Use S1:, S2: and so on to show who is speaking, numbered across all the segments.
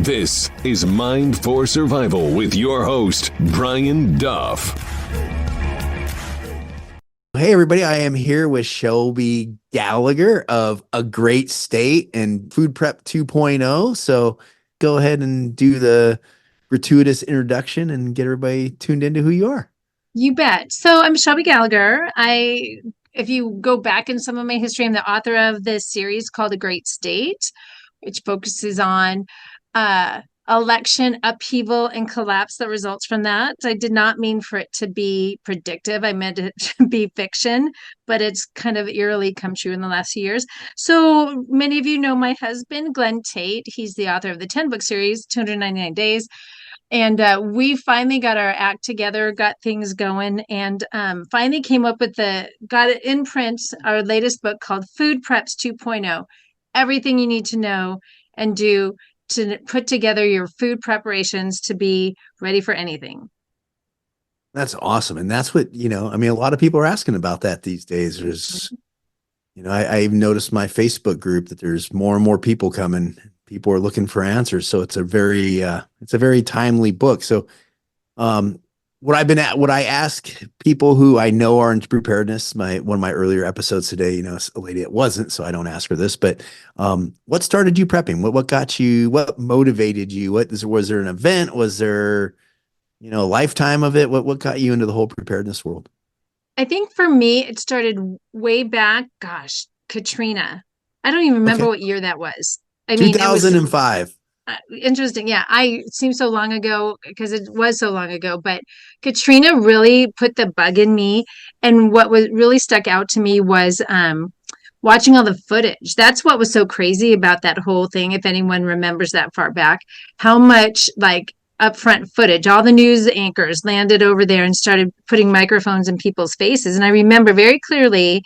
S1: This is Mind for Survival with your host, Brian Duff.
S2: Hey, everybody. I am here with Shelby Gallagher of A Great State and Food Prep 2.0. So go ahead and do the gratuitous introduction and get everybody tuned into who you are.
S3: You bet. So I'm Shelby Gallagher. If you go back in some of my history, I'm the author of this series called A Great State, which focuses on election upheaval and collapse that results from that. I did not mean for it to be predictive. I meant it to be fiction, but it's kind of eerily come true in the last few years. So many of you know my husband, Glenn Tate. He's the author of the 10-book series, 299 Days. And we finally got our act together, got things going, and finally came up with got it in print, our latest book called Food Preps 2.0, everything you need to know and do to put together your food preparations to be ready for anything.
S2: That's awesome. And that's what, a lot of people are asking about that these days. I even noticed my Facebook group that there's more and more people coming. People are looking for answers. So it's a very timely book. So, what I ask people who I know are into preparedness, one of my earlier episodes today, a lady that wasn't, so I don't ask her this, but, what started you prepping? What got you, what motivated you? Was there an event? Was there, a lifetime of it? What got you into the whole preparedness world?
S3: I think for me, it started way back. Gosh, Katrina. I don't even remember what year that was.
S2: 2005.
S3: Interesting. Yeah. It seems so long ago because it was so long ago, but Katrina really put the bug in me. And what was really stuck out to me was, watching all the footage. That's what was so crazy about that whole thing. If anyone remembers that far back, how much upfront footage, all the news anchors landed over there and started putting microphones in people's faces. And I remember very clearly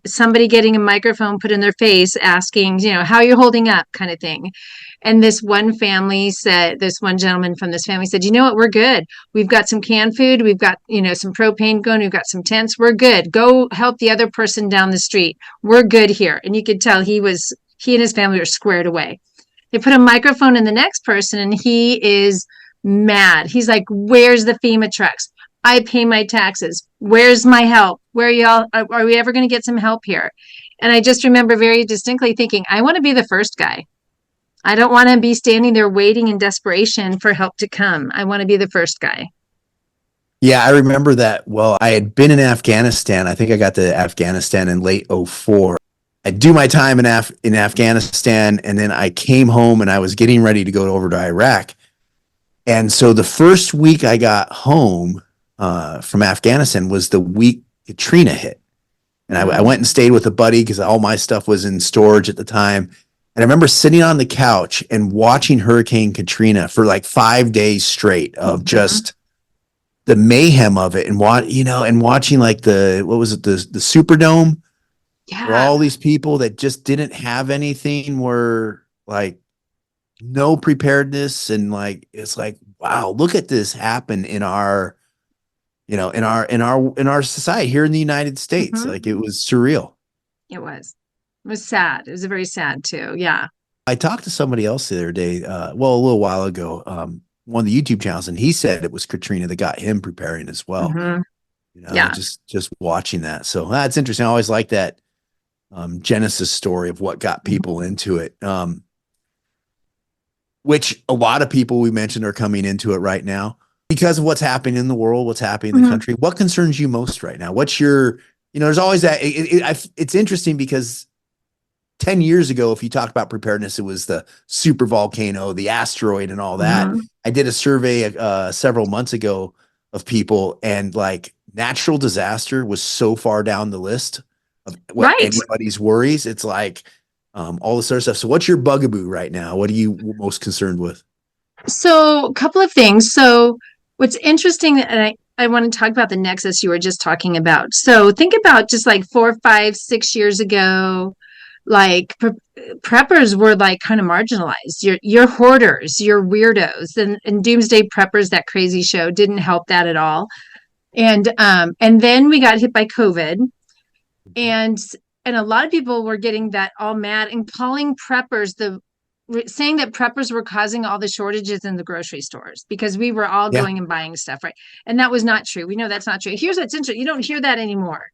S3: somebody getting a microphone put in their face asking, how you're holding up kind of thing. And this one gentleman from this family said, you know what, we're good. We've got some canned food. We've got, some propane going. We've got some tents. We're good. Go help the other person down the street. We're good here. And you could tell he and his family were squared away. They put a microphone in the next person and he is mad. He's like, where's the FEMA trucks? I pay my taxes. Where's my help? Where y'all? Are we ever going to get some help here? And I just remember very distinctly thinking, I want to be the first guy. I don't want to be standing there waiting in desperation for help to come. I want to be the first guy.
S2: Yeah, I remember that. Well, I had been in Afghanistan. I think I got to Afghanistan in late 2004. I do my time in Afghanistan, and then I came home and I was getting ready to go over to Iraq. And so the first week I got home from Afghanistan was the week Katrina hit. And I went and stayed with a buddy because all my stuff was in storage at the time. And I remember sitting on the couch and watching Hurricane Katrina for 5 days straight of just the mayhem of it, and watching the Superdome, where all these people that just didn't have anything were no preparedness, and it's wow, look at this happen in our society here in the United States. It was surreal.
S3: It was sad. It was very sad too. Yeah.
S2: I talked to somebody else the other day, a little while ago, one of the YouTube channels, and he said it was Katrina that got him preparing as well. Just watching that. So that's interesting. I always like that Genesis story of what got people into it. Which a lot of people we mentioned are coming into it right now because of what's happening in the world, what's happening in the country. What concerns you most right now? What's your, there's always that. It's interesting because 10 years ago, if you talk about preparedness, it was the super volcano, the asteroid, and all that. I did a survey several months ago of people, and natural disaster was so far down the list of what anybody's worries. It's all this other stuff. So what's your bugaboo right now? What are you most concerned with?
S3: So a couple of things. So what's interesting, and I want to talk about the nexus you were just talking about. So think about just 4, 5, 6 years ago, preppers were kind of marginalized. Your hoarders, your weirdos, and Doomsday Preppers, that crazy show, didn't help that at all. And then we got hit by COVID, and a lot of people were getting that all mad and calling preppers saying that preppers were causing all the shortages in the grocery stores because we were all
S2: Yeah.
S3: going and buying stuff, right? And that was not true. We know that's not true. Here's what's interesting. You don't hear that anymore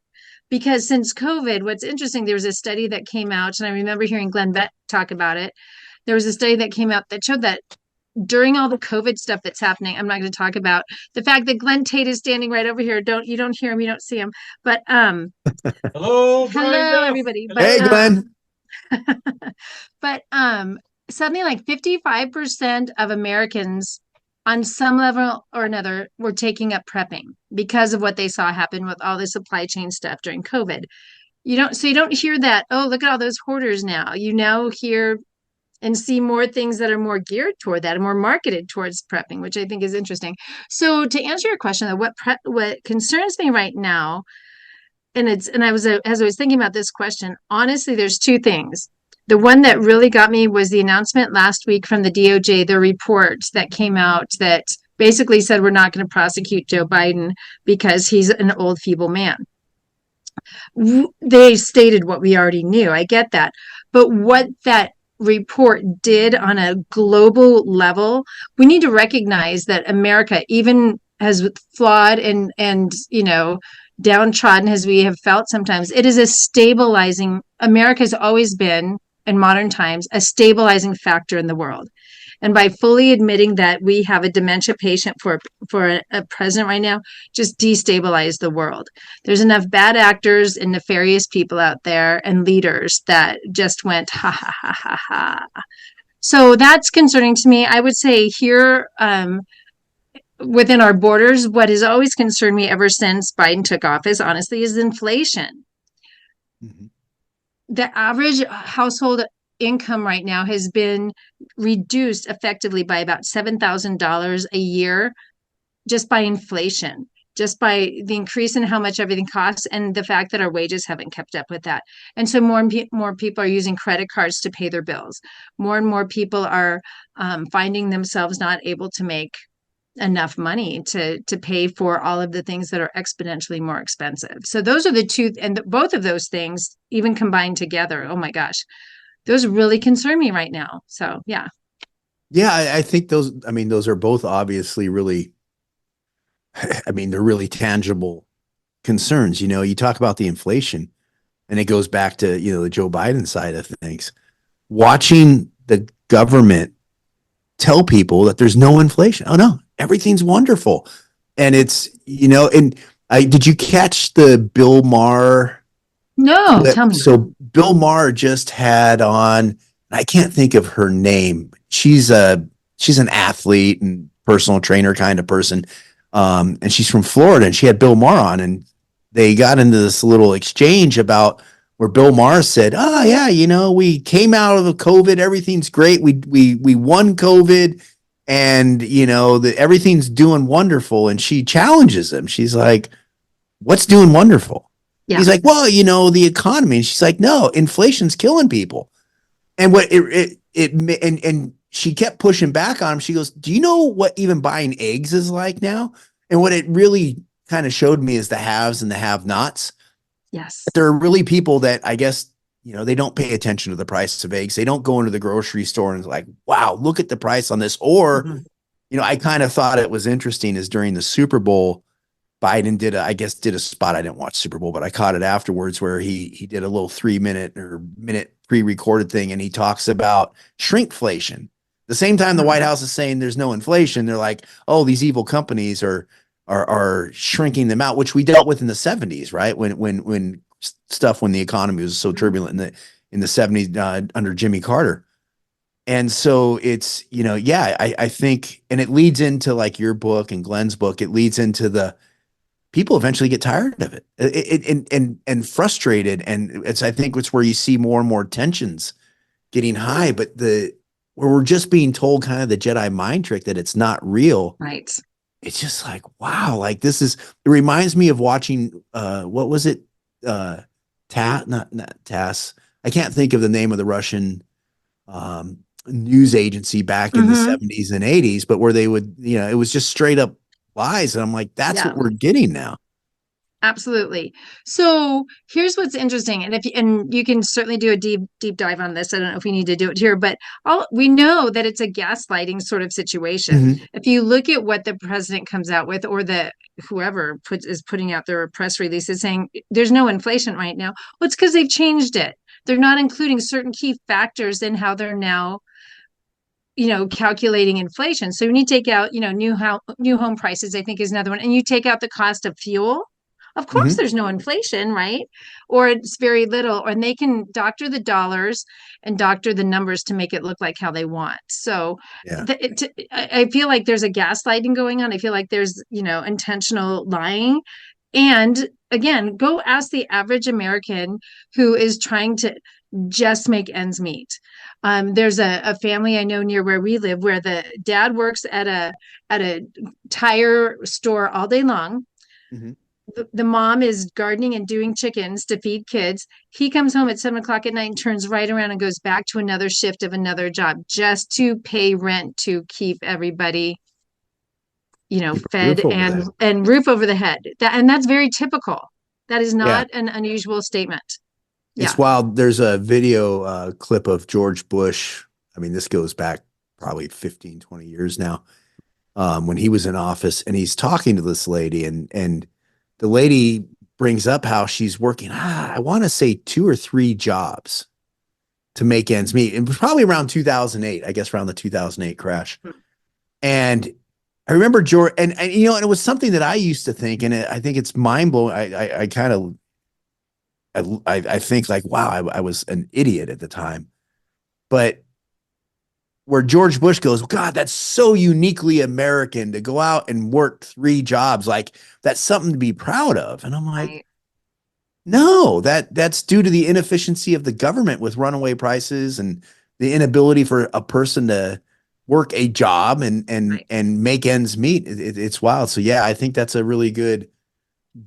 S3: because since COVID, what's interesting, there was a study that came out, and I remember hearing Glenn Beck talk about it. There was a study that came out that showed that during all the COVID stuff that's happening, I'm not going to talk about the fact that Glenn Tate is standing right over here. You don't hear him, you don't see him. But hello everybody. But
S2: Hey, Glenn.
S3: but something like 55% of Americans on some level or another were taking up prepping because of what they saw happen with all the supply chain stuff during COVID. You don't hear that, oh, look at all those hoarders now. You now hear and see more things that are more geared toward that and more marketed towards prepping, which I think is interesting. So to answer your question, though, what concerns me right now, as I was thinking about this question, honestly, there's two things. The one that really got me was the announcement last week from the DOJ, the report that came out that basically said we're not going to prosecute Joe Biden because he's an old, feeble man. They stated what we already knew. I get that. But what that report did on a global level, we need to recognize that America, even as flawed and downtrodden as we have felt sometimes, it is a stabilizing. America has always been, in modern times, a stabilizing factor in the world. And by fully admitting that we have a dementia patient for a president right now, just destabilize the world. There's enough bad actors and nefarious people out there and leaders that just went, ha, ha, ha, ha, ha. So that's concerning to me. I would say here, within our borders, what has always concerned me ever since Biden took office, honestly, is inflation. Mm-hmm. The average household income right now has been reduced effectively by about $7,000 a year just by inflation, just by the increase in how much everything costs and the fact that our wages haven't kept up with that. And so more and more people are using credit cards to pay their bills. More and more people are finding themselves not able to make enough money to pay for all of the things that are exponentially more expensive. So those are the two, and both of those things, even combined together, oh my gosh, those really concern me right now. So yeah.
S2: Yeah, I think those are both obviously really, they're really tangible concerns. You talk about the inflation and it goes back to, the Joe Biden side of things. Watching the government tell people that there's no inflation. Oh no, everything's wonderful. And it's, did you catch the Bill Maher?
S3: No, tell me.
S2: So Bill Maher just had on, I can't think of her name. She's an athlete and personal trainer kind of person. And she's from Florida, and she had Bill Maher on, and they got into this little exchange about where Bill Maher said, oh yeah, we came out of the COVID. Everything's great. We won COVID, and everything's doing wonderful. And she challenges him. She's like, what's doing wonderful? Yeah. He's like, well, the economy. And she's like, no, inflation's killing people. And and she kept pushing back on him. She goes, do you know what even buying eggs is like now? And what it really kind of showed me is the haves and the have-nots.
S3: Yes.
S2: There are really people that I guess, they don't pay attention to the price of eggs. They don't go into the grocery store and like, wow, look at the price on this. Or, I kind of thought it was interesting is during the Super Bowl, Biden did a spot. I didn't watch Super Bowl, but I caught it afterwards where he did a little 3-minute or minute pre-recorded thing. And he talks about shrinkflation. The same time the White House is saying there's no inflation, they're like, oh, these evil companies are shrinking them out, which we dealt with in the 70s, right? When the economy was so turbulent in the 70s under Jimmy Carter. And so it's, I think, and it leads into like your book and Glenn's book, it leads into the people eventually get tired of it and frustrated. And I think it's where you see more and more tensions getting high, but where we're just being told kind of the Jedi mind trick that it's not real.
S3: Right.
S2: It's just like, wow, like it reminds me of watching, what was it? Not TASS. I can't think of the name of the Russian, news agency back in the 70s and 80s, but where they would, it was just straight up lies. And I'm like, that's what we're getting now.
S3: Absolutely. So here's what's interesting, and and you can certainly do a deep dive on this. I don't know if we need to do it here, but we know that it's a gaslighting sort of situation.
S2: Mhm.
S3: If you look at what the president comes out with, or the whoever is putting out their press releases saying there's no inflation right now, well, it's because they've changed it. They're not including certain key factors in how they're now calculating inflation. So when you take out, new home prices, I think is another one, and you take out the cost of fuel, of course
S2: Mhm.
S3: there's no inflation, right? Or it's very little, and they can doctor the dollars and doctor the numbers to make it look like how they want. So
S2: Yeah.
S3: I feel like there's a gaslighting going on. I feel like there's, intentional lying. And again, go ask the average American who is trying to just make ends meet. There's a family I know near where we live where the dad works at a tire store all day long.
S2: Mhm.
S3: The mom is gardening and doing chickens to feed kids. He comes home at 7 o'clock at night and turns right around and goes back to another shift of another job just to pay rent to keep everybody,
S2: Keep a
S3: fed
S2: roof over
S3: and
S2: that.
S3: roof over the head. And that's very typical. That is
S2: Yeah.
S3: not an unusual statement.
S2: It's
S3: Yeah.
S2: wild. There's a video clip of George Bush. I mean, this goes back probably 15, 20 years now, when he was in office, and he's talking to this lady, and the lady brings up how she's working, I want to say 2 or 3 jobs to make ends meet. It was probably around 2008, I guess around the 2008 crash. And I remember George, and and it was something that I used to think, and I think it's mind blowing. I kind of I think like, wow, I was an idiot at the time. But where George Bush goes, God, that's so uniquely American to go out and work 3 jobs. Like that's something to be proud of. And I'm like,
S3: Right.
S2: no, that's due to the inefficiency of the government with runaway prices and the inability for a person to work a job
S3: Right.
S2: and make ends meet. It's wild. So yeah, I think that's a really good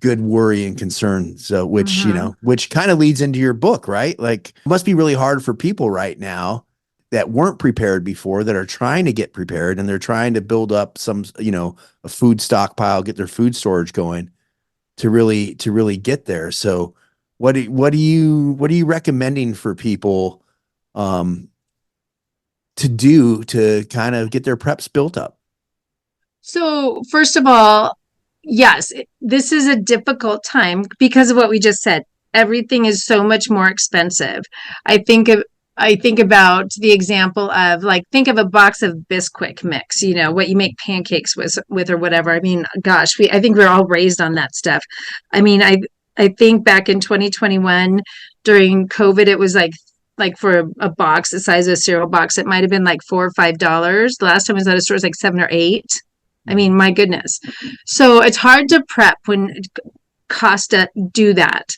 S2: worry and concern. So which,
S3: Mm-hmm.
S2: which kind of leads into your book, right? Like it must be really hard for people right now that weren't prepared before, that are trying to get prepared, and they're trying to build up some, a food stockpile, get their food storage going to really get there. So what are you recommending for people um to do to kind of get their preps built up?
S3: So, first of all, yes, this is a difficult time because of what we just said. Everything is so much more expensive. I think of I think about the example of, like, think of a box of Bisquick mix, what you make pancakes with or whatever. I mean, gosh, I think we're all raised on that stuff. I mean, I think back in 2021 during COVID, it was like for a box the size of a cereal box, it might have been like $4 or $5. The last time I was at a store, it was like 7 or 8. I mean, my goodness. So it's hard to prep when Costa do that.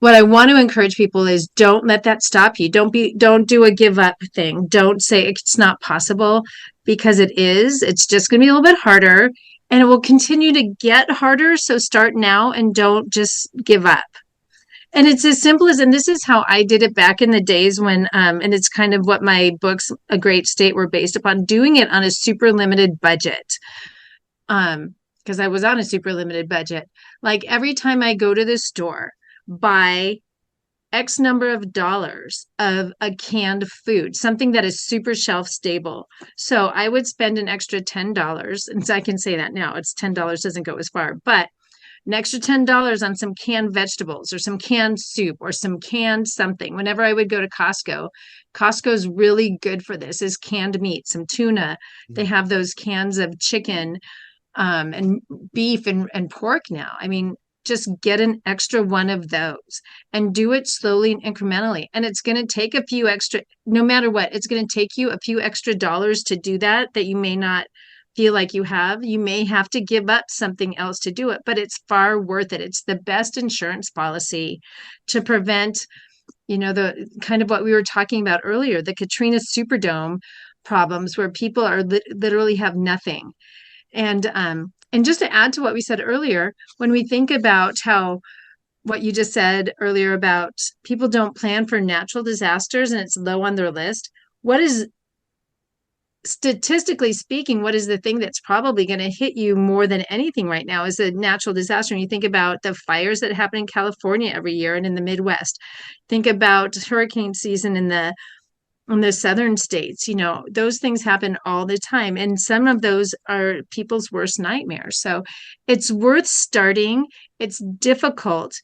S3: What I want to encourage people is don't let that stop you. Don't do a give up thing. Don't say it's not possible, because it is. It's just going to be a little bit harder, and it will continue to get harder. So start now and don't just give up. And it's as simple as, and this is how I did it back in the days when, and it's kind of what my books, A Great State, were based upon, doing it on a super limited budget. Because I was on a super limited budget. Like every time I go to the store, buy X number of dollars of a canned food, something that is super shelf stable. So I would spend an extra $10. And so I can say that now, it's $10 doesn't go as far, but an extra $10 on some canned vegetables or some canned soup or some canned something. Whenever I would go to Costco's really good for this, is canned meat, some tuna. They have those cans of chicken, and beef and pork now. I mean, just get an extra one of those and do it slowly and incrementally. And it's going to take a few extra, no matter what, it's going to take you a few extra dollars to do that you may not feel like you have. You may have to give up something else to do it, but it's far worth it. It's the best insurance policy to prevent, the kind of what we were talking about earlier, the Katrina Superdome problems, where people are literally have nothing. And just to add to what we said earlier, when we think about how what you just said earlier about people don't plan for natural disasters and it's low on their list, what is statistically speaking, what is the thing that's probably going to hit you more than anything right now is a natural disaster. And you think about the fires that happen in California every year and in the Midwest. Think about hurricane season in the southern states. Those things happen all the time. And some of those are people's worst nightmares. So it's worth starting. It's difficult.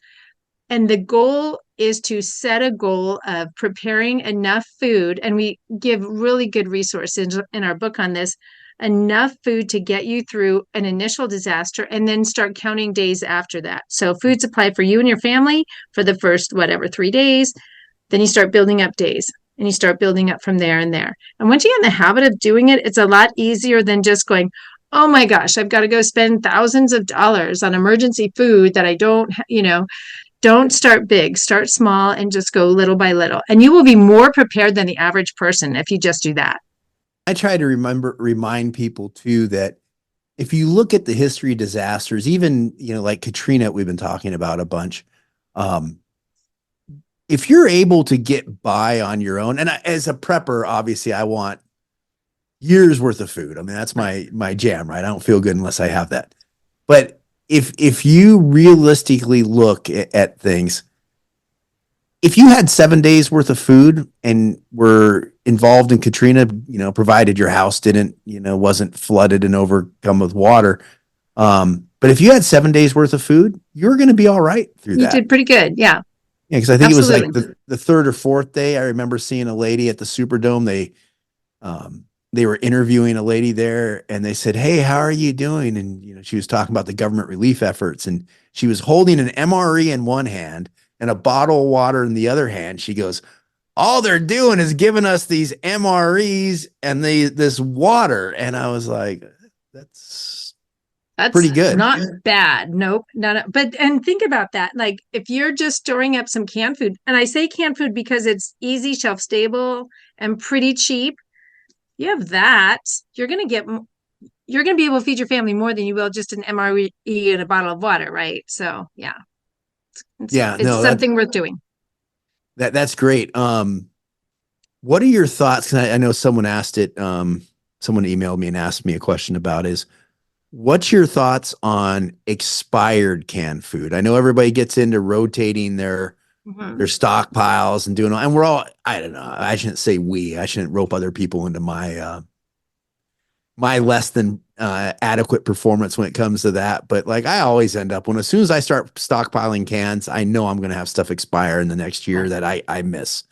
S3: And the goal is to set a goal of preparing enough food. And we give really good resources in our book on this, enough food to get you through an initial disaster and then start counting days after that. So food supply for you and your family for the first, 3 days. Then you start building up days and you start building up from there and there. And once you get in the habit of doing it, it's a lot easier than just going, oh my gosh, I've got to go spend thousands of dollars on emergency food that I don't start big, start small and just go little by little. And you will be more prepared than the average person if you just do that.
S2: I try to remind people too that if you look at the history of disasters, even, like Katrina, we've been talking about a bunch. If you're able to get by on your own, and as a prepper, obviously I want years worth of food. I mean, that's my jam, right? I don't feel good unless I have that. But if you realistically look at things, if you had 7 days worth of food and were involved in Katrina, provided your house wasn't flooded and overcome with water. But if you had 7 days worth of food, you're going to be all right through that.
S3: You did pretty good. Yeah.
S2: Yeah. Cause I think
S3: Absolutely.
S2: It was like the third or fourth day. I remember seeing a lady at the Superdome. They were interviewing a lady there and they said, "Hey, how are you doing?" And, she was talking about the government relief efforts and she was holding an MRE in one hand and a bottle of water in the other hand. She goes, "All they're doing is giving us these MREs and this water." And I was like, that's pretty good.
S3: Not bad. Nope. And think about that. Like if you're just storing up some canned food, and I say canned food because it's easy, shelf stable and pretty cheap. You have that, you're going to be able to feed your family more than you will just an MRE and a bottle of water. Right. So yeah. It's something worth doing.
S2: That's great. What are your thoughts? Cause I know someone asked it. Someone emailed me and asked me a question about what's your thoughts on expired canned food? I know everybody gets into rotating their stockpiles and doing, and we're all, I don't know. I shouldn't say I shouldn't rope other people into my less than adequate performance when it comes to that. But like, I always end up as soon as I start stockpiling cans, I know I'm going to have stuff expire in the next year that I miss.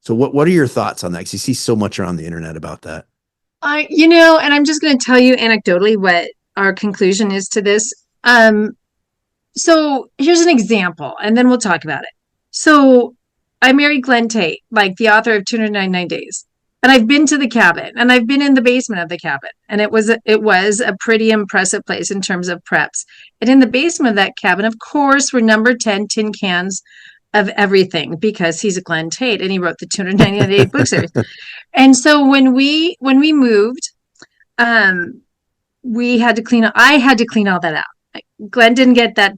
S2: So what are your thoughts on that? 'Cause you see so much around the internet about that.
S3: And I'm just going to tell you anecdotally what our conclusion is to this. So here's an example, and then we'll talk about it. So I married Glenn Tate, like the author of 299 Days. And I've been to the cabin and I've been in the basement of the cabin. And it was a pretty impressive place in terms of preps. And in the basement of that cabin, of course, were number 10 tin cans of everything because he's a Glenn Tate and he wrote the 298 book series. And so when we moved, I had to clean all that out. Glenn didn't get that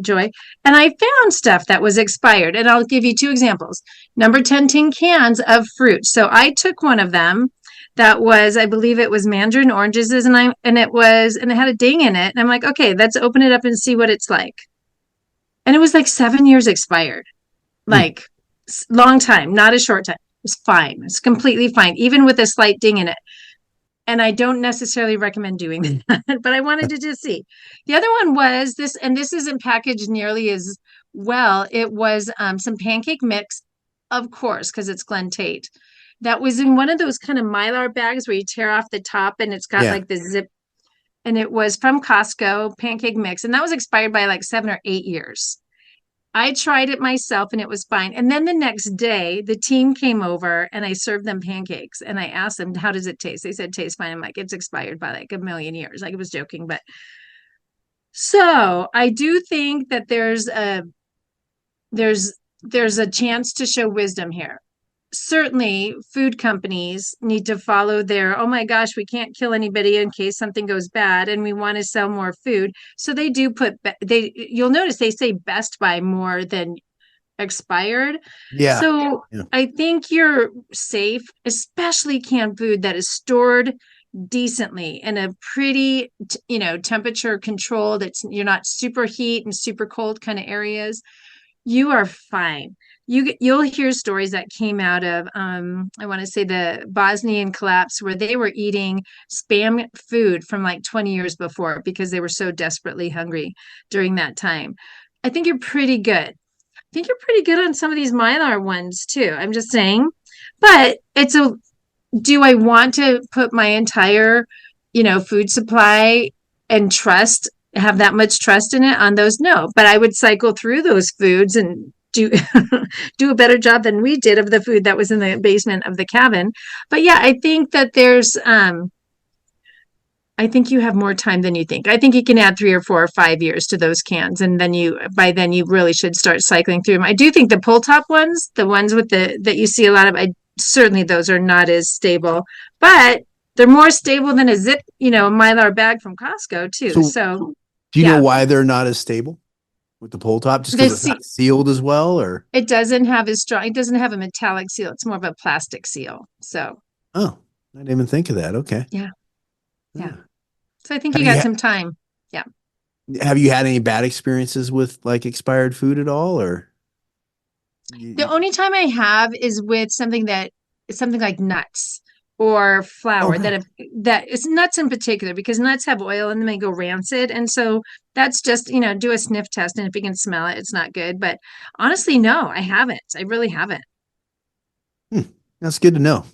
S3: joy. And I found stuff that was expired. And I'll give you 2 examples. Number 10 tin cans of fruit. So I took one of them that was, I believe it was mandarin oranges, and it had a ding in it. And I'm like, okay, let's open it up and see what it's like. And it was like 7 years expired. Like long time, not a short time. It was fine. It's completely fine, even with a slight ding in it. And I don't necessarily recommend doing that, but I wanted to just see. The other one was this, and this isn't packaged nearly as well. It was some pancake mix, of course, because it's Glenn Tate. That was in one of those kind of Mylar bags where you tear off the top and it's got like the zip. And it was from Costco, pancake mix. And that was expired by like 7 or 8 years. I tried it myself and it was fine. And then the next day, the team came over and I served them pancakes. And I asked them, how does it taste? They said, tastes fine. I'm like, it's expired by like 1,000,000 years. Like, I was joking. But so I do think that there's a chance to show wisdom here. Certainly food companies need to follow their, oh my gosh, we can't kill anybody in case something goes bad and we want to sell more food. So they do you'll notice they say best by more than expired.
S2: Yeah.
S3: So
S2: Yeah.
S3: I think you're safe, especially canned food that is stored decently in a pretty, temperature controlled. You're not super heat and super cold kind of areas. You are fine. You'll hear stories that came out of I want to say the Bosnian collapse, where they were eating spam food from like 20 years before because they were so desperately hungry during that time. I think you're pretty good. I think you're pretty good on some of these Mylar ones too. I'm just saying. But do I want to put my entire, food supply and have that much trust in it on those? No, but I would cycle through those foods and do do a better job than we did of the food that was in the basement of the cabin. But yeah, I think that I think you have more time than you think. I think you can add 3 or 4 or 5 years to those cans, and then by then you really should start cycling through them. I do think the pull top ones, the ones with that you see a lot of, certainly those are not as stable, but they're more stable than a zip, Mylar bag from Costco too.
S2: So
S3: So
S2: do you know
S3: yeah,
S2: why they're not as stable with the pull top? Just because it's
S3: this
S2: not sealed as well, or?
S3: it doesn't have as strong. It doesn't have a metallic seal. It's more of a plastic seal. So
S2: Oh, I didn't even think of that. Okay.
S3: yeah, yeah.
S2: Yeah.
S3: So I think
S2: Have
S3: you
S2: you
S3: got
S2: ha-
S3: some time. Yeah.
S2: have you had any bad experiences with like expired food at all, or?
S3: The only time I have is with something like nuts or
S2: Oh,
S3: flour,
S2: really?
S3: that is nuts in particular, because nuts have oil in them, they go rancid. And so that's just, do a sniff test. And if you can smell it, it's not good. But honestly, no, I haven't. I really haven't.
S2: Hmm, that's good to know.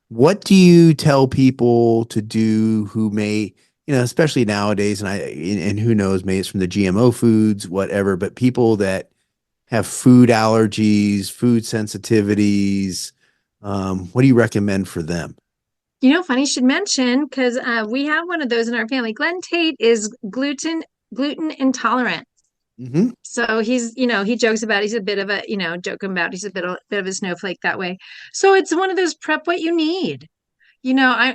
S2: What do you tell people to do who may, especially nowadays, and who knows, maybe it's from the GMO foods, whatever, but people that have food allergies, food sensitivities, what do you recommend for them?
S3: Funny you should mention, because we have one of those in our family. Glenn Tate is gluten intolerant.
S2: Hmm.
S3: So he jokes about he's a bit of a, joking about he's a bit of a snowflake that way. So it's one of those prep what you need.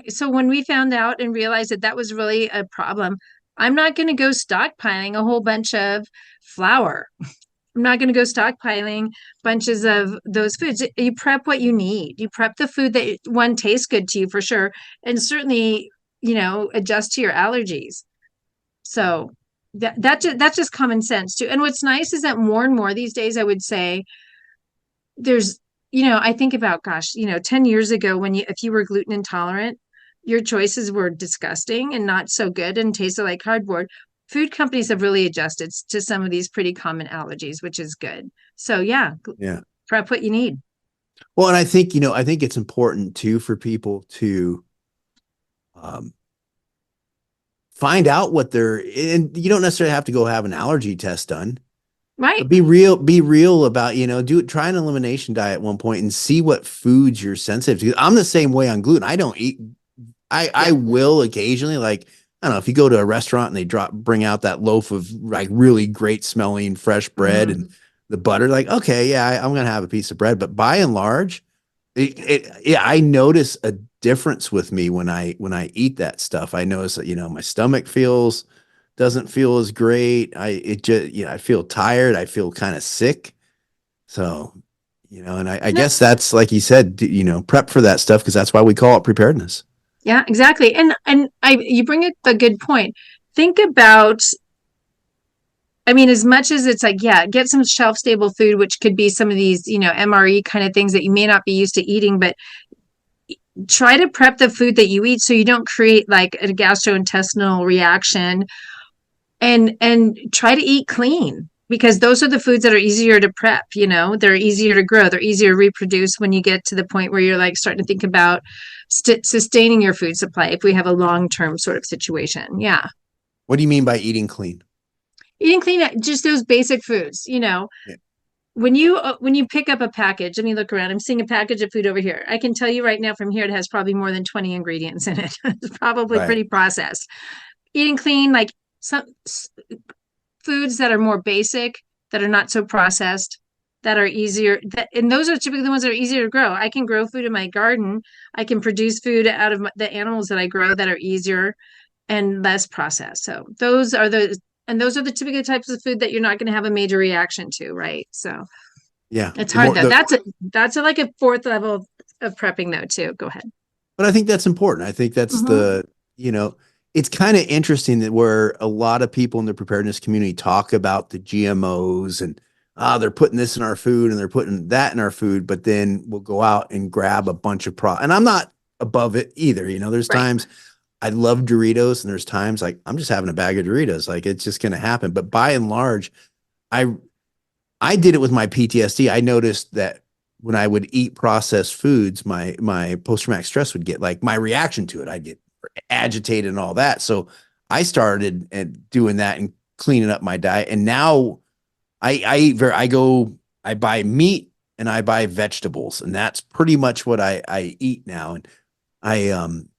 S3: So when we found out and realized that that was really a problem, I'm not going to go stockpiling a whole bunch of flour. I'm not going to go stockpiling bunches of those foods. You prep what you need. You prep the food that one tastes good to you for sure, and certainly, adjust to your allergies. So that's just common sense too. And what's nice is that more and more these days, I would say, there's, I think about, gosh, 10 years ago, if you were gluten intolerant, your choices were disgusting and not so good and tasted like cardboard. Food companies have really adjusted to some of these pretty common allergies, which is good. So yeah,
S2: Yeah.
S3: prep what you need.
S2: Well, and I think it's important too for people to um, find out and you don't necessarily have to go have an allergy test done,
S3: Right.
S2: but be real about, try an elimination diet at one point and see what foods you're sensitive to. I'm the same way on gluten. I don't eat, I
S3: Yeah.
S2: will occasionally, like, I don't know, if you go to a restaurant and they bring out that loaf of like really great smelling fresh bread
S3: Mhm.
S2: and the butter, like, okay, yeah, I'm going to have a piece of bread. But by and large, yeah, I notice a difference with me when I eat that stuff. I notice that, my stomach doesn't feel as great. It just, I feel tired. I feel kind of sick. So, and I
S3: No,
S2: guess that's like you said, prep for that stuff because that's why we call it preparedness.
S3: yeah, exactly. And you bring up a good point. Think about, I mean, as much as it's like, yeah, get some shelf stable food, which could be some of these, MRE kind of things that you may not be used to eating, but try to prep the food that you eat so you don't create like a gastrointestinal reaction, and try to eat clean, because those are the foods that are easier to prep. They're easier to grow, they're easier to reproduce when you get to the point where you're like starting to think about sustaining your food supply if we have a long-term sort of situation. Yeah.
S2: What do you mean by eating clean?
S3: Eating clean, just those basic foods.
S2: Yeah.
S3: When you pick up a package, let me look around. I'm seeing a package of food over here. I can tell you right now from here, it has probably more than 20 ingredients in it. It's probably
S2: Right.
S3: pretty processed. Eating clean, like some foods that are more basic, that are not so processed, that are easier. And those are typically the ones that are easier to grow. I can grow food in my garden. I can produce food out of the animals that I grow that are easier and less processed. So those are the typical types of food that you're not going to have a major reaction to, right? So
S2: Yeah.
S3: It's
S2: The
S3: hard
S2: more
S3: though.
S2: the
S3: That's like a fourth level of prepping though too. Go ahead.
S2: But I think that's important. I think that's
S3: Hmm.
S2: you know, it's kind of interesting that where a lot of people in the preparedness community talk about the GMOs and they're putting this in our food and they're putting that in our food, but then we'll go out and grab a bunch of and I'm not above it either. There's
S3: Right.
S2: times I love Doritos and there's times like I'm just having a bag of Doritos. Like it's just gonna happen. But by and large, I I did it with my PTSD. I noticed that when I would eat processed foods, my post traumatic stress would get like my reaction to it. I'd get agitated and all that. So I started doing that and cleaning up my diet. And now I eat I buy meat and I buy vegetables, and that's pretty much what I eat now. And I I'm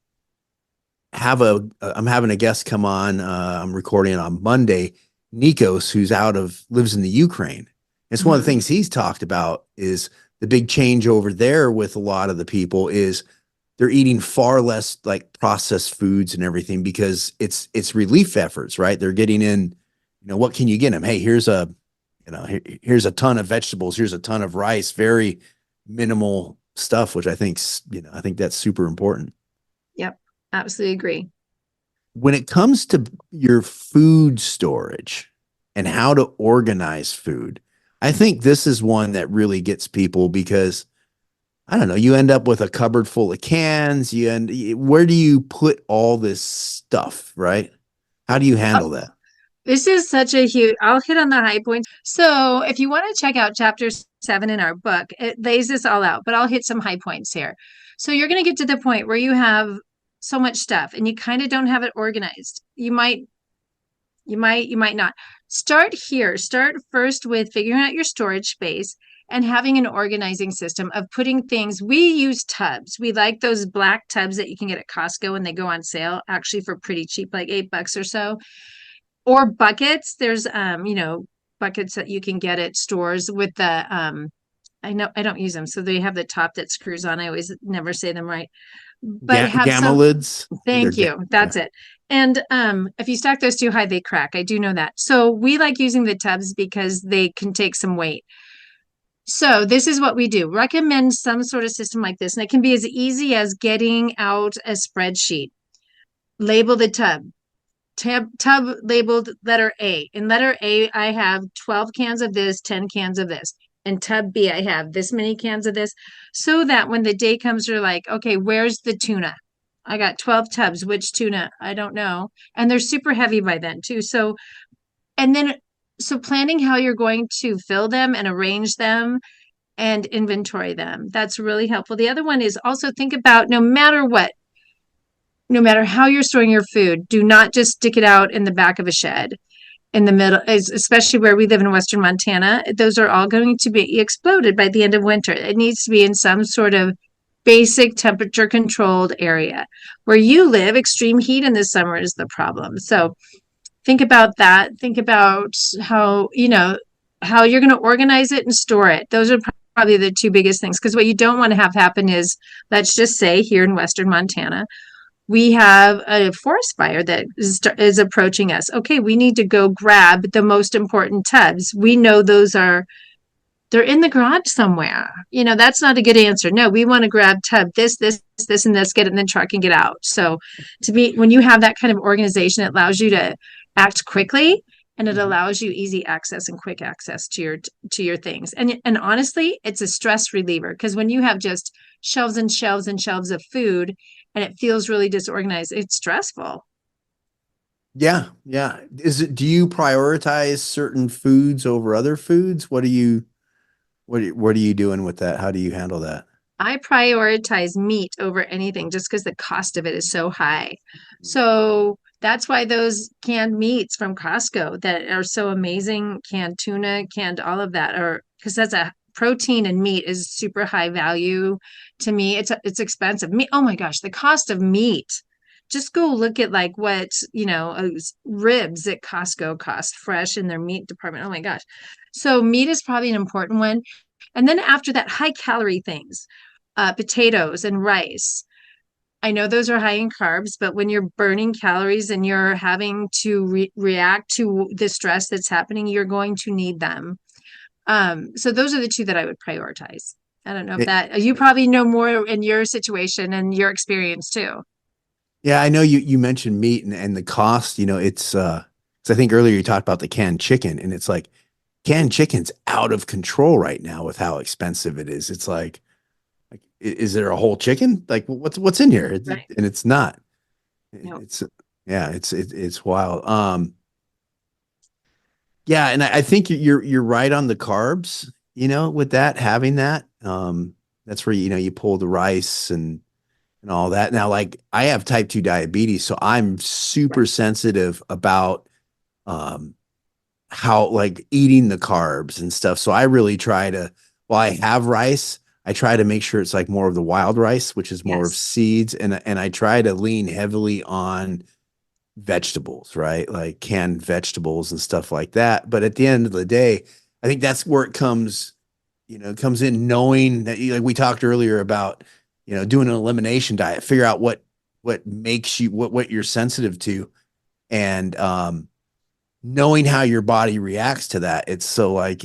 S2: having a guest come on. I'm recording on Monday. Nikos, who's lives in the Ukraine. It's one of the
S3: Hmm.
S2: things he's talked about is the big change over there with a lot of the people is they're eating far less like processed foods and everything because it's relief efforts, right? They're getting in, what can you get them? Hey, here's a ton of vegetables, here's a ton of rice, very minimal stuff, which I think that's super important.
S3: Yep. Absolutely agree.
S2: When it comes to your food storage and how to organize food, I think this is one that really gets people because I don't know, you end up with a cupboard full of cans. Where do you put all this stuff, right? How do you handle that?
S3: This is such a huge, I'll hit on the high points. So if you want to check out chapter 7 in our book, it lays this all out, but I'll hit some high points here. So you're going to get to the point where you have so much stuff and you kind of don't have it organized. You might not. Start here. Start first with figuring out your storage space and having an organizing system of putting things. We use tubs. We like those black tubs that you can get at Costco and they go on sale actually for pretty cheap, like $8 or so, or buckets. There's buckets that you can get at stores with the I know I don't use them. So they have the top that screws on. I always never say them right. But have
S2: Gamma
S3: some.
S2: lids? I think they're
S3: Thank you.
S2: yeah.
S3: That's it. And if you stack those too high, they crack. I do know that. So we like using the tubs because they can take some weight. So this is what we do. Recommend some sort of system like this. And it can be as easy as getting out a spreadsheet. Label the tub. Tub labeled letter A. In letter A, I have 12 cans of this, 10 cans of this. In tub B, I have this many cans of this. So that when the day comes, you're like, okay, where's the tuna? I got 12 tubs. Which tuna? I don't know. And they're super heavy by then, too. And then, so planning how you're going to fill them and arrange them and inventory them. That's really helpful. The other one is also think about no matter what, no matter how you're storing your food, do not just stick it out in the back of a shed in the middle, especially where we live in Western Montana. Those are all going to be exploded by the end of winter. It needs to be in some sort of basic temperature controlled area. Where you live, extreme heat in the summer is the problem. So think about that. Think about how you're going to organize it and store it. Those are probably the two biggest things. Because what you don't want to have happen is, let's just say here in Western Montana, we have a forest fire that is approaching us. Okay, we need to go grab the most important tubs. We know they're in the garage somewhere. That's not a good answer. No, we want to grab tub this, and this, get it in the truck and get out. So when you have that kind of organization, it allows you to act quickly and it allows you easy access and quick access to your things. And honestly, it's a stress reliever because when you have just shelves and shelves and shelves of food and it feels really disorganized, it's stressful.
S2: Yeah, yeah. Do you prioritize certain foods over other foods? What are you doing with that? How do you handle that?
S3: I prioritize meat over anything just because the cost of it is so high. So that's why those canned meats from Costco that are so amazing, canned tuna, canned all of that, are because that's a protein and meat is super high value to me. It's expensive. Meat, oh my gosh, the cost of meat. Just go look at like what, ribs at Costco cost fresh in their meat department. Oh my gosh. So meat is probably an important one. And then after that, high calorie things, potatoes and rice. I know those are high in carbs, but when you're burning calories and you're having to react to the stress that's happening, you're going to need them. So those are the two that I would prioritize. I don't know if
S2: It-
S3: that you probably know more in your situation and your experience too.
S2: yeah, I know you mentioned meat and the cost, it's 'cause I think earlier you talked about the canned chicken, and it's like canned chicken's out of control right now with how expensive it is. It's like, is there a whole chicken? Like, what's in here?
S3: Right.
S2: And it's not.
S3: No.
S2: It's yeah, it's wild. Yeah, and I think you're right on the carbs. With that having that, that's where you pull the rice and all that. Now, like I have type 2 diabetes, so I'm super sensitive about um how like eating the carbs and stuff. So I really try to, while I have rice, I try to make sure it's like more of the wild rice, which is more of
S3: Yes.
S2: seeds, and I try to lean heavily on vegetables, right? Like canned vegetables and stuff like that. But at the end of the day, I think that's where it comes in knowing that like we talked earlier about, doing an elimination diet, figure out what makes you what you're sensitive to, and knowing how your body reacts to that. It's so like,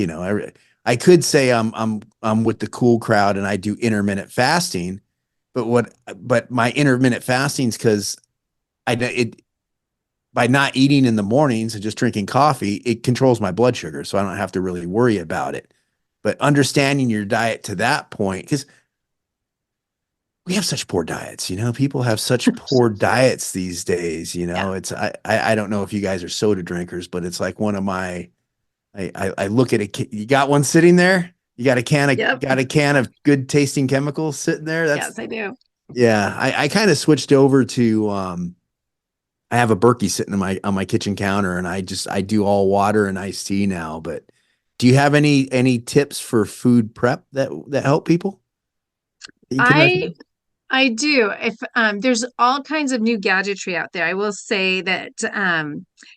S2: I could say I'm with the cool crowd and I do intermittent fasting, but my intermittent fasting is because it by not eating in the mornings and just drinking coffee, it controls my blood sugar. So I don't have to really worry about it. But understanding your diet to that point, because we have such poor diets, people have such poor diets these days.
S3: Yeah.
S2: It's, I don't know if you guys are soda drinkers, but it's like one of my, I look at it. You got one sitting there. You got
S3: Yep.
S2: a can of good tasting chemicals sitting there.
S3: Yes, I do.
S2: Yeah. I kind of switched over to, I have a Berkey sitting on my kitchen counter, and I do all water and iced tea now. But do you have any tips for food prep that help people that you can
S3: I
S2: recommend?
S3: I do. If there's all kinds of new gadgetry out there, I will say that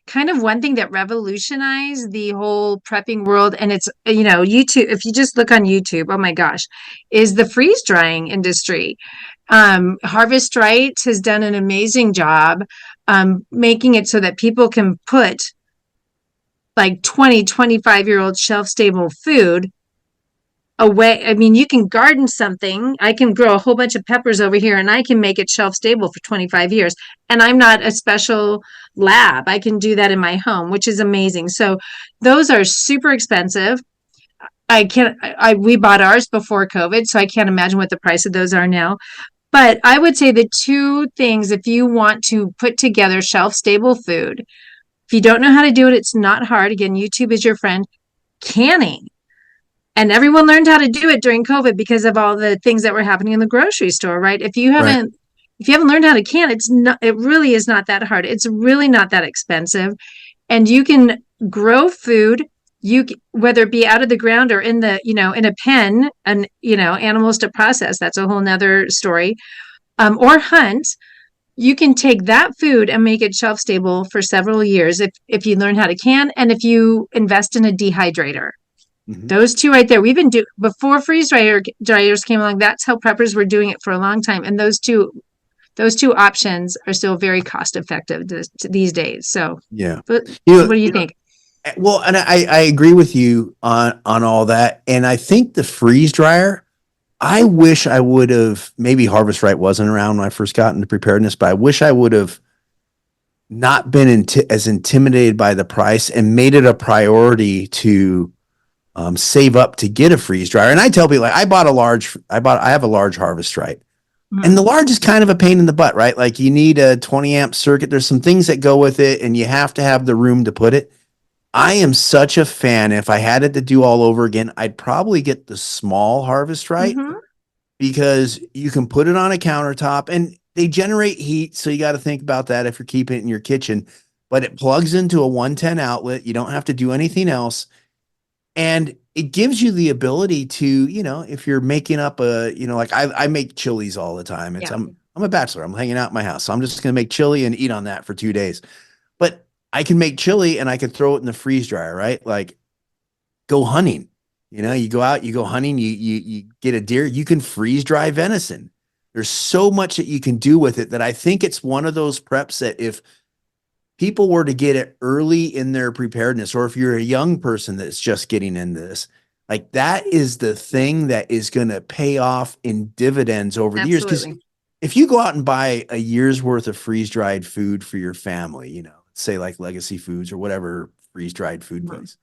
S3: kind of one thing that revolutionized the whole prepping world, and it's YouTube. If you just look on YouTube, oh my gosh, is the freeze drying industry. Harvest Right has done an amazing job making it so that people can put like 20, 25-year-old shelf stable food away. I mean, you can garden something. I can grow a whole bunch of peppers over here and I can make it shelf stable for 25 years. And I'm not a special lab. I can do that in my home, which is amazing. So those are super expensive. I can't, we bought ours before COVID, so I can't imagine what the price of those are now. But I would say the two things, if you want to put together shelf stable food, if you don't know how to do it, it's not hard. Again, YouTube is your friend. Canning. And everyone learned how to do it during COVID because of all the things that were happening in the grocery store, right?
S2: Right.
S3: If you haven't learned how to can, it really is not that hard. It's really not that expensive. And you can grow food, whether it be out of the ground or in a pen, and animals to process. That's a whole nother story. Or hunt. You can take that food and make it shelf stable for several years if you learn how to can and if you invest in a dehydrator.
S2: Mhm.
S3: Those two right there. We've been before dryers came along. That's how preppers were doing it for a long time. And those two options are still very cost effective these days. So,
S2: Yeah.
S3: but
S2: You
S3: what
S2: know,
S3: do you think?
S2: well, and I agree with you on all that. And I think the freeze dryer, I wish I would have, maybe Harvest Right wasn't around when I first got into preparedness, but I wish I would have not been as intimidated by the price and made it a priority to save up to get a freeze dryer. And I tell people, like, I have a large Harvest Right. And
S3: Mhm.
S2: the large is kind of a pain in the butt, right? Like you need a 20 amp circuit. There's some things that go with it, and you have to have the room to put it. I am such a fan. If I had it to do all over again, I'd probably get the small Harvest Right,
S3: Mhm.
S2: because you can put it on a countertop and they generate heat. So you got to think about that if you're keeping it in your kitchen. But it plugs into a 110 outlet. You don't have to do anything else. And it gives you the ability to, if you're making up like I make chilies all the time.
S3: Yeah.
S2: I'm a bachelor. I'm hanging out in my house. So I'm just going to make chili and eat on that for 2 days. But I can make chili and I can throw it in the freeze dryer, right? Like go hunting. You go out, you go hunting, you get a deer, you can freeze dry venison. There's so much that you can do with it that I think it's one of those preps that if people were to get it early in their preparedness, or if you're a young person that's just getting into this, Like that is the thing that is going to pay off in dividends over the years. Because
S3: Absolutely.
S2: if you go out and buy a year's worth of freeze dried food for your family, say like Legacy Foods or whatever freeze dried food
S3: Mhm.
S2: place,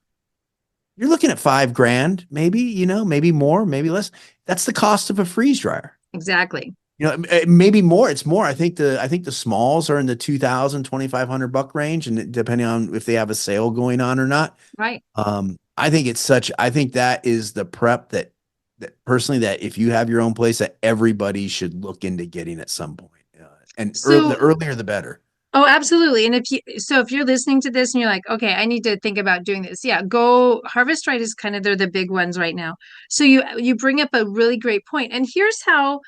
S2: you're looking at $5,000, maybe, maybe more, maybe less. That's the cost of a freeze dryer.
S3: Exactly.
S2: Maybe more. It's more. I think the smalls are in the 2,000, 2,500 buck range, and depending on if they have a sale going on or not.
S3: Right.
S2: I think that is the prep that personally, that if you have your own place, that everybody should look into getting at some point. The
S3: So,
S2: earlier, the better.
S3: oh, absolutely. And if you're listening to this and you're like, okay, I need to think about doing this. Yeah, go Harvest Right is kind of, they're the big ones right now. So you bring up a really great point. And here's how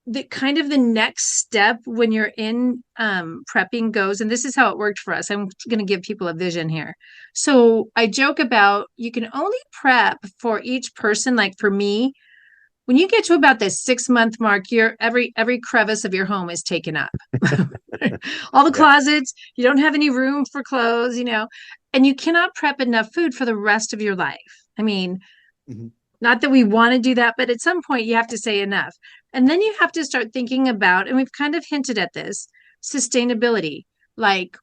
S3: the kind of the next step when you're in prepping goes, and this is how it worked for us. I'm going to give people a vision here. So I joke about you can only prep for each person. Like for me, when you get to about the 6 month mark, every crevice of your home is taken up. All the
S2: Yeah.
S3: closets, you don't have any room for clothes, and you cannot prep enough food for the rest of your life. I mean,
S2: Mhm.
S3: not that we want to do that, but at some point you have to say enough. And then you have to start thinking about, and we've kind of hinted at this, sustainability. Like,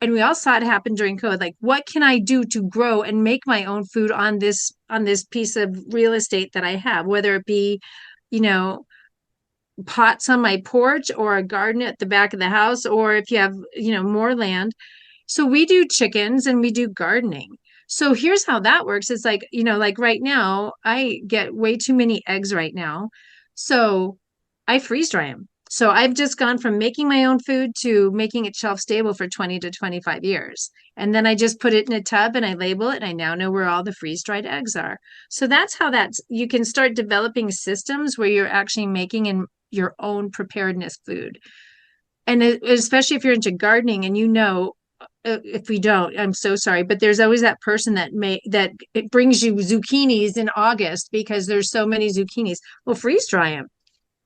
S3: and we all saw it happen during COVID. Like, what can I do to grow and make my own food on this piece of real estate that I have, whether it be, you know, pots on my porch or a garden at the back of the house, or if you have, more land. So we do chickens and we do gardening. So here's how that works. It's like, like right now, I get way too many eggs right now. So I freeze dry them. So I've just gone from making my own food to making it shelf stable for 20 to 25 years. And then I just put it in a tub and I label it, and I now know where all the freeze dried eggs are. So that's how you can start developing systems where you're actually making in your own preparedness food. And especially if you're into gardening and if we don't, I'm so sorry, but there's always that person that it brings you zucchinis in August because there's so many zucchinis. Well, freeze dry them.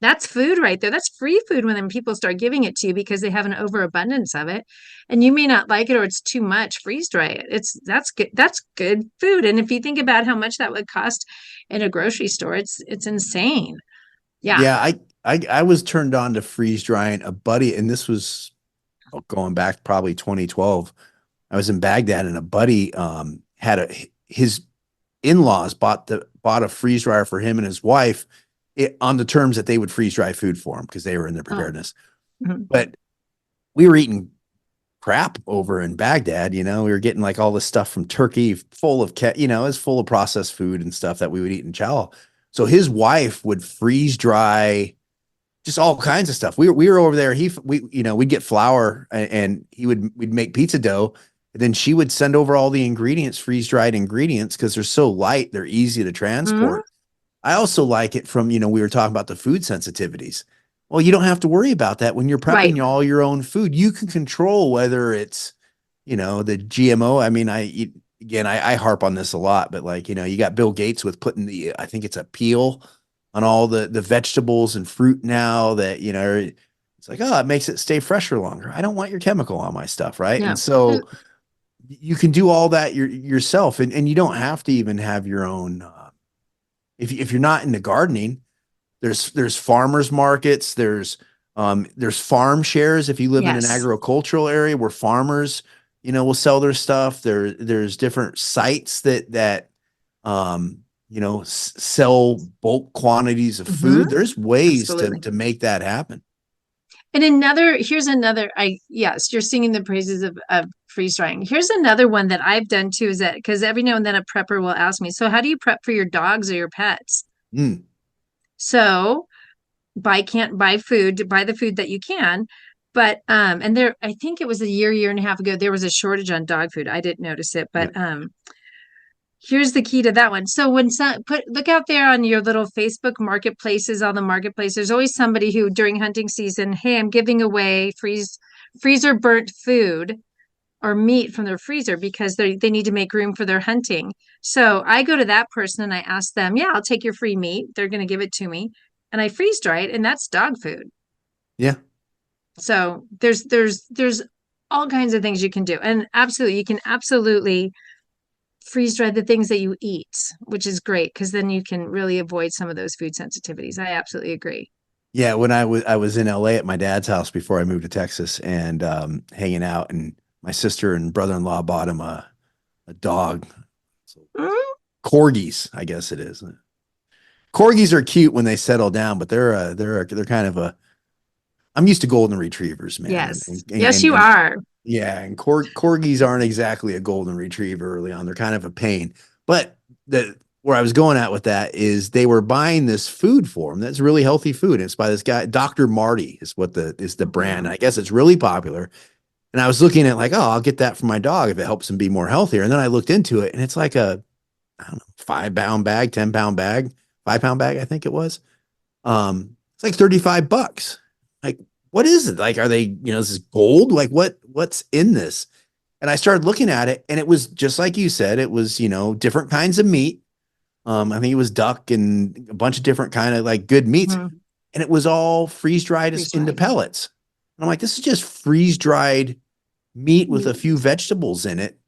S3: That's food right there. That's free food when then people start giving it to you because they have an overabundance of it. And you may not like it or it's too much. Freeze dry it. That's good. That's good food. And if you think about how much that would cost in a grocery store, it's insane. Yeah.
S2: Yeah, I was turned on to freeze drying. A buddy, and this was going back probably 2012. I was in Baghdad, and a buddy his in-laws bought a freeze dryer for him and his wife, on the terms that they would freeze dry food for him because they were in their
S3: Oh.
S2: preparedness.
S3: Mhm.
S2: But we were eating crap over in Baghdad. We were getting like all this stuff from Turkey, full of it's full of processed food and stuff that we would eat in chow. So his wife would freeze dry just all kinds of stuff. We were over there. We'd get flour, and we'd make pizza dough. And then she would send over all the ingredients, freeze dried ingredients, because they're so light, they're easy to transport. I also like it from, we were talking about the food sensitivities. Well, you don't have to worry about that when you're
S3: Right.
S2: prepping all your own food. You can control whether it's, the GMO. I mean, I harp on this a lot, but like, you got Bill Gates with putting I think it's a peel on all the vegetables and fruit now that, it's like, oh, it makes it stay fresher longer. I don't want your chemical on my stuff. Right.
S3: Yeah.
S2: And so you can do all that yourself, and you don't have to even have your own, if you're not into gardening, there's farmers markets, there's farm shares. If you live in an
S3: Yes.
S2: agricultural area where farmers, will sell their stuff, there's different sites that sell bulk quantities of food. There's ways
S3: Absolutely.
S2: to make that happen.
S3: And here's another, yes, you're singing the praises of freeze drying. Here's another one that I've done too, is that because every now and then a prepper will ask me, so how do you prep for your dogs or your pets?
S2: Mm.
S3: So can't buy food, buy the food that you can. But and I think it was a year and a half ago, there was a shortage on dog food. I didn't notice it, but here's the key to that one. So look out there on your little Facebook marketplaces, on the marketplace, there's always somebody who during hunting season, hey, I'm giving away freezer burnt food or meat from their freezer because they need to make room for their hunting. So I go to that person and I ask them, yeah, I'll take your free meat. They're going to give it to me, and I freeze dry it, and that's dog food.
S2: Yeah.
S3: So there's all kinds of things you can do. And absolutely, you can absolutely freeze dry the things that you eat, which is great because then you can really avoid some of those food sensitivities. I absolutely agree.
S2: Yeah, when I was in LA at my dad's house before I moved to Texas and hanging out, and my sister and brother-in-law bought him a dog. So,
S3: Mm,
S2: corgis, I guess it is. Corgis are cute when they settle down, but they're kind of a. I'm used to golden retrievers, man,
S3: yes. Yes, you
S2: and
S3: are.
S2: yeah, and corgis aren't exactly a golden retriever early on. They're kind of a pain. But the where I was going at with that is they were buying this food for them that's really healthy food. It's by this guy, Dr. Marty is what the brand.
S3: Mhm.
S2: I guess it's really popular. And I was looking at like, oh, I'll get that for my dog if it helps him be more healthier. And then I looked into it and it's like a, I don't know, 5 pound bag, 10 pound bag, 5 pound bag, I think it was. It's like $35. Like, what is it? Like, are they, this is gold? Like what's in this? And I started looking at it and it was just like you said, it was, different kinds of meat. I think it was duck and a bunch of different kind of like good meats.
S3: Mhm.
S2: And it was all freeze dried into
S3: Freeze-dried.
S2: pellets. And I'm like, this is just freeze dried meat with a
S3: Meat.
S2: few vegetables in it.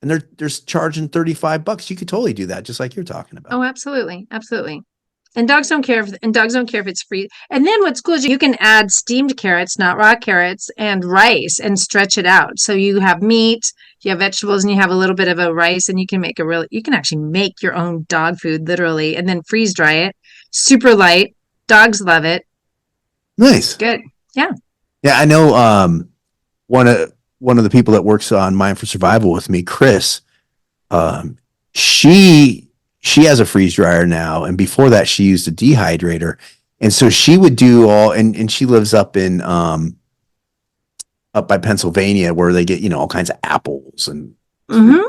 S2: And they're charging $35. You could totally do that, just like you're talking about.
S3: Oh, absolutely. Absolutely. And dogs don't care if it's free. And then what's cool is you can add steamed carrots, not raw carrots, and rice and stretch it out. So you have meat, you have vegetables, and you have a little bit of a rice, and you can you can actually make your own dog food literally and then freeze dry it. Super light. Dogs love it.
S2: Nice.
S3: Good. Yeah.
S2: Yeah, I know one of the people that works on Mind for Survival with me, Chris, um, she has a freeze dryer now, and before that she used a dehydrator. And so she would do and she lives up in up by Pennsylvania where they get, all kinds of apples
S3: Mm-hmm.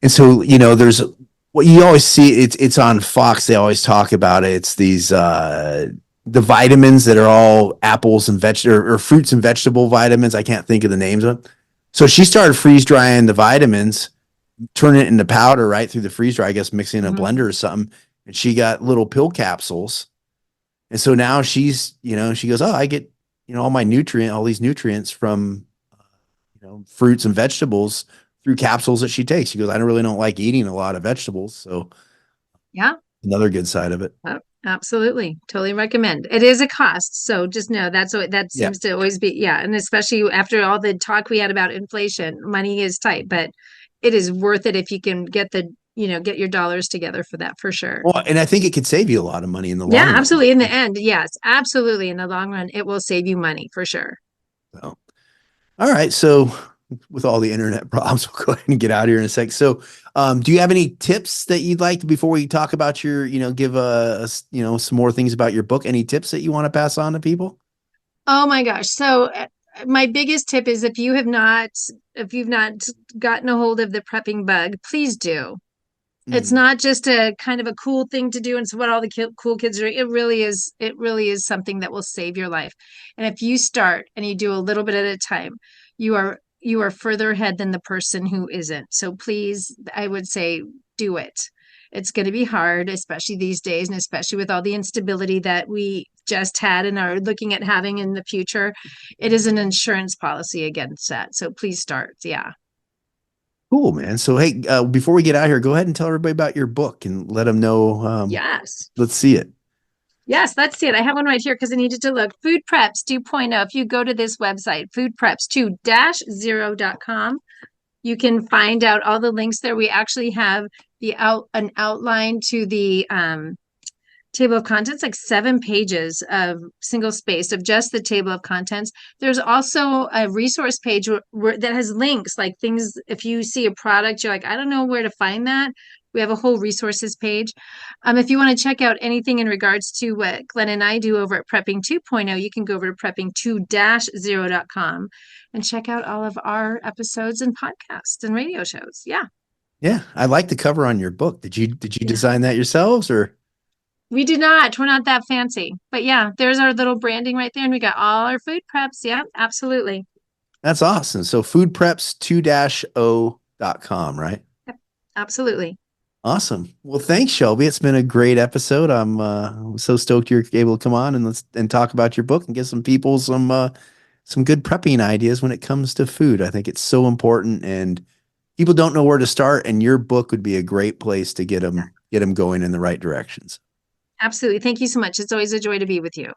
S2: and so, there's what you always see, it's on Fox, they always talk about it. It's these the vitamins that are all apples and or fruits and vegetable vitamins. I can't think of the names of them. So she started freeze drying the vitamins, turn it into powder right through the freeze dryer, I guess mixing in a
S3: Mm-hmm.
S2: blender or something. And she got little pill capsules. And so now she's, she goes, oh, I get, all these nutrients from, fruits and vegetables through capsules that she takes. She goes, I don't like eating a lot of vegetables. So
S3: Yeah.
S2: another good side of it.
S3: Oh, absolutely. Totally recommend. It is a cost. So just know that
S2: Yeah.
S3: seems to always be, yeah. And especially after all the talk we had about inflation, money is tight, but it is worth it if you can get get your dollars together for that for sure.
S2: Well, and I think it could save you a lot of money in the long
S3: Yeah,
S2: run.
S3: absolutely. In the end, yes, absolutely. In the long run, it will save you money for sure.
S2: So, all right. So with all the internet problems, we'll go ahead and get out of here in a sec. So, do you have any tips that you'd like before we talk about your, give us, some more things about your book? Any tips that you want to pass on to people?
S3: Oh my gosh. So my biggest tip is if you've not gotten a hold of the prepping bug, please do. It's not just a kind of a cool thing to do. And so what all the cool kids are, it really is something that will save your life. And if you start and you do a little bit at a time, you are further ahead than the person who isn't. So please, I would say do it. It's going to be hard, especially these days, and especially with all the instability that we just had and are looking at having in the future. It is an insurance policy against that. So please start. Yeah.
S2: Cool, man. So, hey, before we get out here, go ahead and tell everybody about your book and let them know.
S3: Yes.
S2: Let's see it.
S3: Yes, let's see it. I have one right here because I needed to look. Food Preps 2.0. If you go to this website, foodpreps2-0.com, you can find out all the links there. We actually have an outline to the table of contents, like 7 pages of single spaced of just the table of contents. There's also a resource page that has links, like things. If you see a product, you're like, I don't know where to find that. We have a whole resources page. If you want to check out anything in regards to what Glenn and I do over at Prepping 2.0, you can go over to prepping2-0.com and check out all of our episodes and podcasts and radio shows. Yeah.
S2: Yeah, I like the cover on your book. Did you design that yourselves or?
S3: We do not. We're not that fancy. But yeah, there's our little branding right there. And we got all our food preps. Yeah, absolutely.
S2: That's awesome. So foodpreps2-0.com, right?
S3: Yep, absolutely.
S2: Awesome. Well, thanks, Shelby. It's been a great episode. I'm so stoked you're able to come on and talk about your book and give some people some good prepping ideas when it comes to food. I think it's so important. And people don't know where to start, and your book would be a great place to get them going in the right directions.
S3: Absolutely. Thank you so much. It's always a joy to be with you.